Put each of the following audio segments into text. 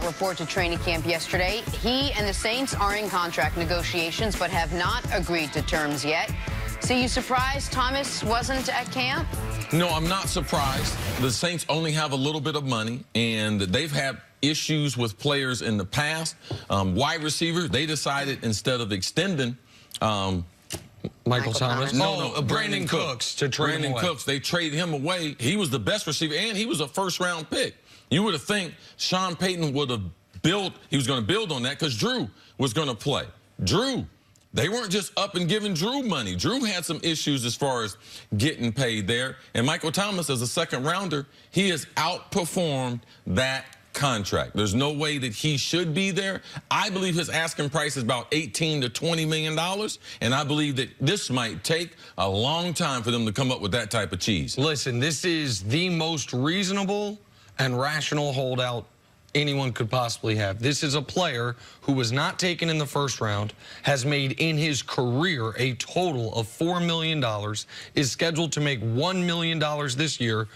report to training camp yesterday. He and the Saints are in contract negotiations but have not agreed to terms yet. So you surprised Thomas wasn't at camp? No, I'm not surprised. The Saints only have a little bit of money, and they've had issues with players in the past. Wide receiver, they decided instead of extending Michael Thomas? No, Brandon Cooks to trade him away. Cooks, they traded him away. He was the best receiver, and he was a first-round pick. You would have think Sean Payton would have he was going to build on that because Drew was going to play. Drew, they weren't just up and giving Drew money. Drew had some issues as far as getting paid there. And Michael Thomas, as a second-rounder, he has outperformed that contract. There's no way that he should be there. I believe his asking price is about $18 to $20 million, and I believe that this might take a long time for them to come up with that type of cheese. Listen, this is the most reasonable and rational holdout anyone could possibly have. This is a player who was not taken in the first round, has made in his career a total of $4 million, is scheduled to make $1 million this year,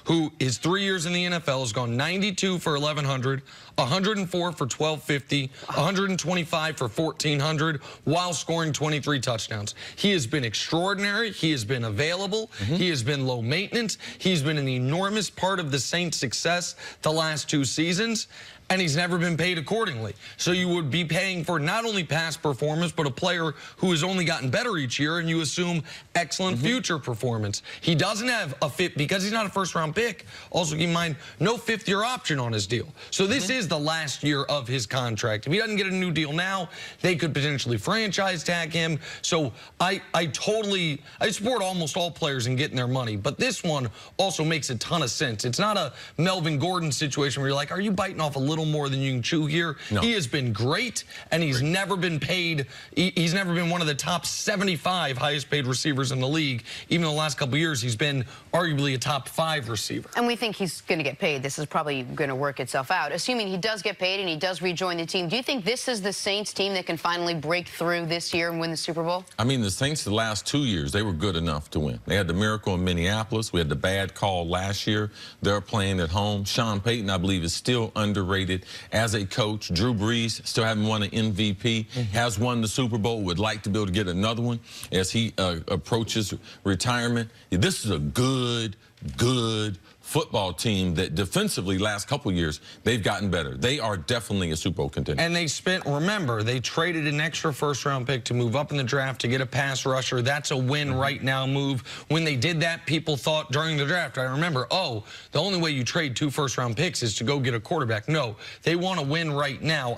who is 3 years in the NFL, has gone 92 for 1,100, 104 for 1,250, 125 for 1,400, while scoring 23 touchdowns. He has been extraordinary. He has been available. He has been low maintenance. He's been an enormous part of the Saints' success the last 2 seasons, and he's never been paid accordingly. So you would be paying for not only past performance, but a player who has only gotten better each year, and you assume excellent future performance. He doesn't have a fit because he's not a first-round pick. Also keep in mind, no 5th-year option on his deal. So this is the last year of his contract. If he doesn't get a new deal now, they could potentially franchise tag him. So I support almost all players in getting their money, but this one also makes a ton of sense. It's not a Melvin Gordon situation where you're like, are you biting off a little more than you can chew here? No. He has been great, and he's never been paid. He's never been one of the top 75 highest paid receivers in the league. Even in the last couple of years, he's been arguably a top 5 receiver. And we think he's going to get paid. This is probably going to work itself out. Assuming he does get paid and he does rejoin the team, do you think this is the Saints team that can finally break through this year and win the Super Bowl? I mean, the Saints the last 2 years, they were good enough to win. They had the miracle in Minneapolis. We had the bad call last year. They're playing at home. Sean Payton, I believe, is still underrated as a coach. Drew Brees still haven't won an MVP, has won the Super Bowl, would like to be able to get another one as he approaches retirement. This is a good football team that defensively last couple years, they've gotten better. They are definitely a Super Bowl contender. And they spent, remember, they traded an extra first-round pick to move up in the draft to get a pass rusher. That's a win right now move. When they did that, people thought during the draft, I remember, oh, the only way you trade 2 first-round picks is to go get a quarterback. No, they want to win right now.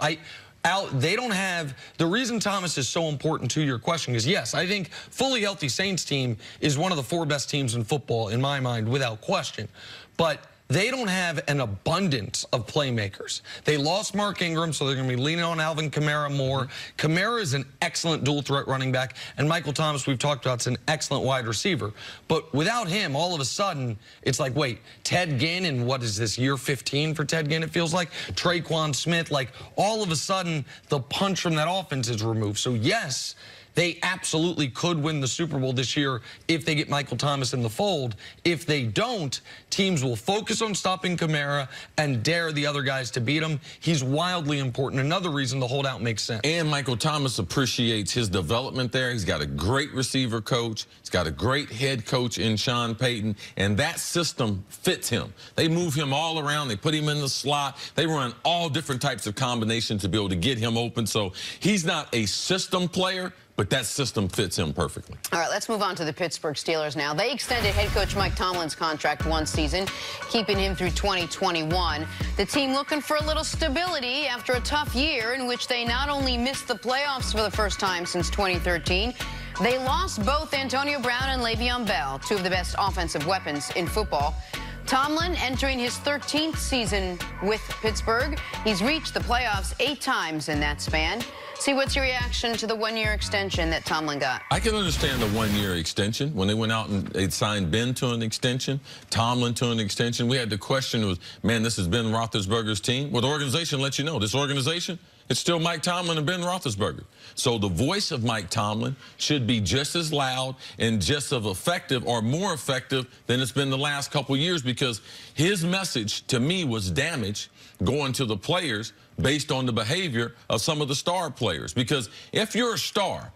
They don't have, the reason Thomas is so important to your question is, yes, I think fully healthy Saints team is one of the 4 best teams in football, in my mind, without question. But they don't have an abundance of playmakers. They lost Mark Ingram, so they're going to be leaning on Alvin Kamara more. Kamara is an excellent dual-threat running back, and Michael Thomas, we've talked about, is an excellent wide receiver. But without him, all of a sudden, it's like, wait, Ted Ginn, and what is this, year 15 for Ted Ginn, it feels like? Traquan Smith, like, all of a sudden, the punch from that offense is removed. So, yes, they absolutely could win the Super Bowl this year if they get Michael Thomas in the fold. If they don't, teams will focus on stopping Kamara and dare the other guys to beat him. He's wildly important. Another reason the holdout makes sense. And Michael Thomas appreciates his development there. He's got a great receiver coach. He's got a great head coach in Sean Payton, and that system fits him. They move him all around. They put him in the slot. They run all different types of combinations to be able to get him open. So he's not a system player, but that system fits him perfectly. All right, let's move on to the Pittsburgh Steelers now. They extended head coach Mike Tomlin's contract 1 season, keeping him through 2021. The team looking for a little stability after a tough year in which they not only missed the playoffs for the first time since 2013, they lost both Antonio Brown and Le'Veon Bell, 2 of the best offensive weapons in football. Tomlin entering his 13th season with Pittsburgh. He's reached the playoffs 8 times in that span. See, what's your reaction to the 1-year extension that Tomlin got? I can understand the 1-year extension. When they went out and they signed Ben to an extension, Tomlin to an extension, we had the question was, man, this is Ben Roethlisberger's team. Well, the organization lets you know, this organization, it's still Mike Tomlin and Ben Roethlisberger. So the voice of Mike Tomlin should be just as loud and just as effective or more effective than it's been the last couple of years, because his message to me was damaged going to the players based on the behavior of some of the star players. Because if you're a star,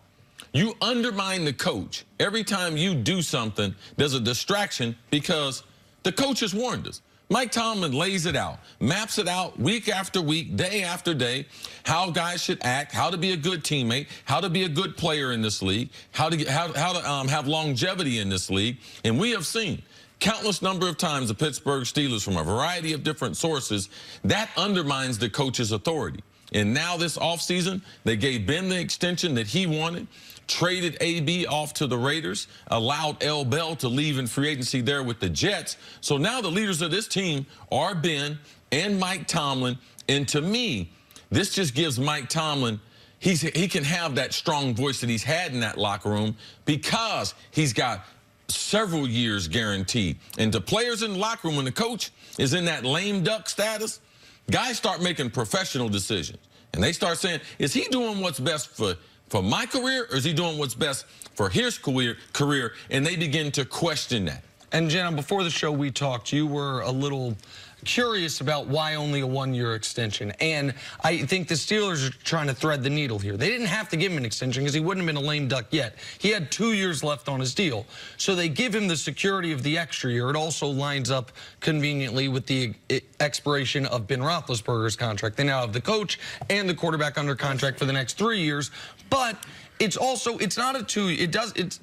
you undermine the coach. Every time you do something, there's a distraction because the coach has warned us. Mike Tomlin lays it out, maps it out week after week, day after day, how guys should act, how to be a good teammate, how to be a good player in this league, how to have longevity in this league. And we have seen countless number of times the Pittsburgh Steelers, from a variety of different sources, that undermines the coach's authority. And now this offseason, they gave Ben the extension that he wanted, traded AB off to the Raiders, allowed L. Bell to leave in free agency there with the Jets. So now the leaders of this team are Ben and Mike Tomlin. And to me, this just gives Mike Tomlin, he can have that strong voice that he's had in that locker room because he's got several years guaranteed. And to players in the locker room, when the coach is in that lame duck status, guys start making professional decisions. And they start saying, is he doing what's best for my career, or is he doing what's best for his career? And they begin to question that. And Shannon, before the show we talked, you were a little curious about why only a one-year extension. And I think the Steelers are trying to thread the needle here. They didn't have to give him an extension because he wouldn't have been a lame duck yet. He had 2 years left on his deal. So they give him the security of the extra year. It also lines up conveniently with the expiration of Ben Roethlisberger's contract. They now have the coach and the quarterback under contract for the next 3 years. But it's also, it's not a it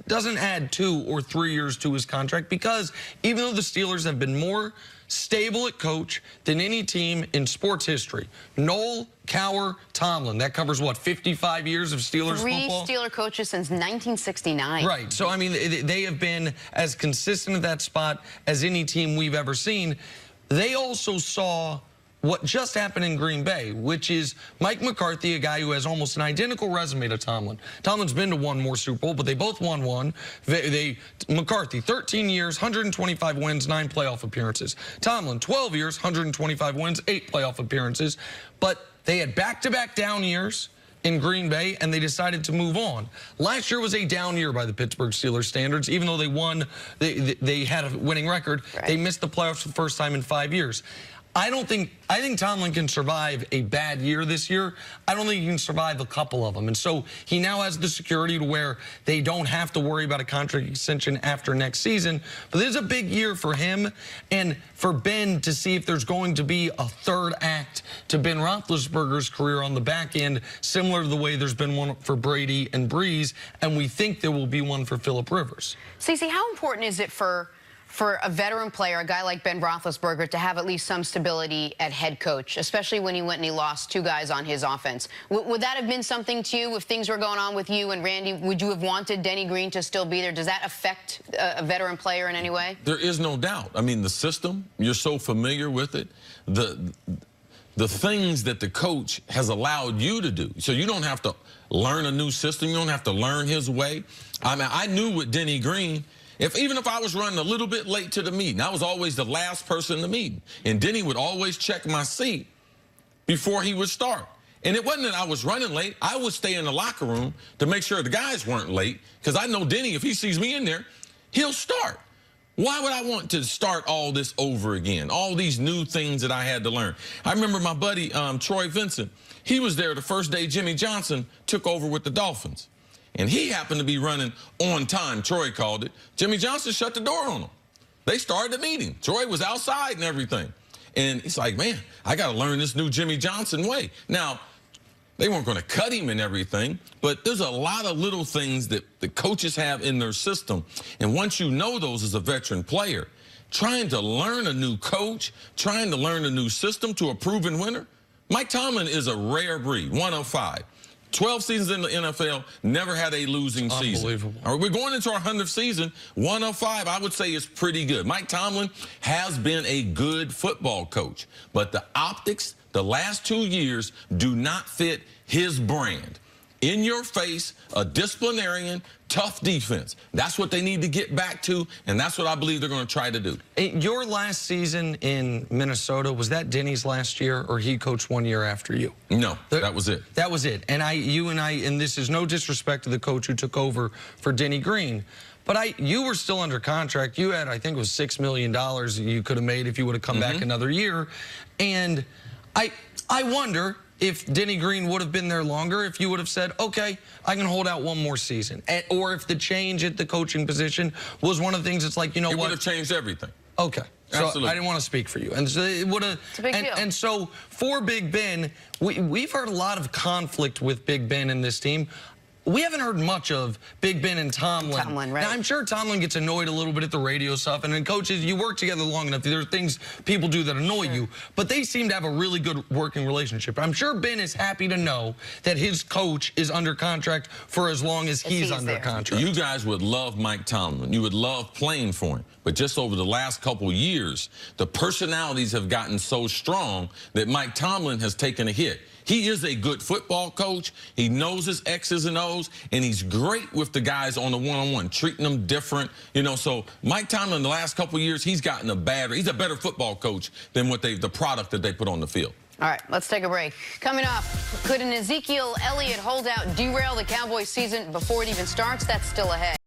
doesn't add 2 or 3 years to his contract, because even though the Steelers have been more stable at coach than any team in sports history, Noel, Cowher, Tomlin, that covers what, 55 years of Steelers football? 3 Steeler coaches since 1969. Right. So, I mean, they have been as consistent at that spot as any team we've ever seen. They also saw what just happened in Green Bay, which is Mike McCarthy, a guy who has almost an identical resume to Tomlin. Tomlin's been to one more Super Bowl, but they both won one. McCarthy, 13 years, 125 wins, 9 playoff appearances. Tomlin, 12 years, 125 wins, 8 playoff appearances. But they had back-to-back down years in Green Bay, and they decided to move on. Last year was a down year by the Pittsburgh Steelers standards. Even though they won, they had a winning record, right. They missed the playoffs for the first time in 5 years. I think Tomlin can survive a bad year this year. I don't think he can survive a couple of them. And so he now has the security to where they don't have to worry about a contract extension after next season. But this is a big year for him and for Ben to see if there's going to be a third act to Ben Roethlisberger's career on the back end, similar to the way there's been one for Brady and Breeze, and we think there will be one for Phillip Rivers. Cece, how important is it for a veteran player, a guy like Ben Roethlisberger, to have at least some stability at head coach, especially when he went and he lost 2 guys on his offense? Would that have been something to you if things were going on with you and Randy? Would you have wanted Denny Green to still be there? Does that affect a veteran player in any way? There is no doubt. I mean, the system, you're so familiar with it. The things that the coach has allowed you to do. So you don't have to learn a new system. You don't have to learn his way. I mean, I knew with Denny Green, even if I was running a little bit late to the meeting, I was always the last person in the meeting. And Denny would always check my seat before he would start. And it wasn't that I was running late. I would stay in the locker room to make sure the guys weren't late, because I know Denny, if he sees me in there, he'll start. Why would I want to start all this over again? All these new things that I had to learn. I remember my buddy, Troy Vincent. He was there the first day Jimmy Johnson took over with the Dolphins. And he happened to be running on time, Troy called it. Jimmy Johnson shut the door on him. They started the meeting. Troy was outside and everything. And he's like, man, I got to learn this new Jimmy Johnson way. Now, they weren't going to cut him and everything, but there's a lot of little things that the coaches have in their system. And once you know those as a veteran player, trying to learn a new coach, trying to learn a new system to a proven winner, Mike Tomlin is a rare breed, 105. 12 seasons in the NFL, never had a losing season. Unbelievable. All right, we're going into our 100th season. 105, I would say, is pretty good. Mike Tomlin has been a good football coach, but the optics the last 2 years do not fit his brand. In your face, a disciplinarian, tough defense. That's what they need to get back to, and that's what I believe they're going to try to do. Your last season in Minnesota, was that Denny's last year, or he coached 1 year after you? No, that was it. That was it. And and this is no disrespect to the coach who took over for Denny Green, but you were still under contract. You had, I think it was $6 million you could have made if you would have come back another year. And I wonder if Denny Green would have been there longer, if you would have said, okay, I can hold out one more season. Or if the change at the coaching position was one of the things that's like, you know what? It would have changed everything. Okay. So Absolutely. I didn't want to speak for you. And so it would have. It's a big deal. And so for Big Ben, we've heard a lot of conflict with Big Ben in this team. We haven't heard much of Big Ben and Tomlin. Right. Now, I'm sure Tomlin gets annoyed a little bit at the radio stuff, and then coaches, you work together long enough, there are things people do that annoy you, but they seem to have a really good working relationship. I'm sure Ben is happy to know that his coach is under contract for as long as he's under contract. You guys would love Mike Tomlin. You would love playing for him. But just over the last couple years, the personalities have gotten so strong that Mike Tomlin has taken a hit. He is a good football coach. He knows his X's and O's, and he's great with the guys on the one-on-one, treating them different. You know, so Mike Tomlin, the last couple of years, he's gotten he's a better football coach than the product that they put on the field. All right, let's take a break. Coming up, could an Ezekiel Elliott holdout derail the Cowboys season before it even starts? That's still ahead.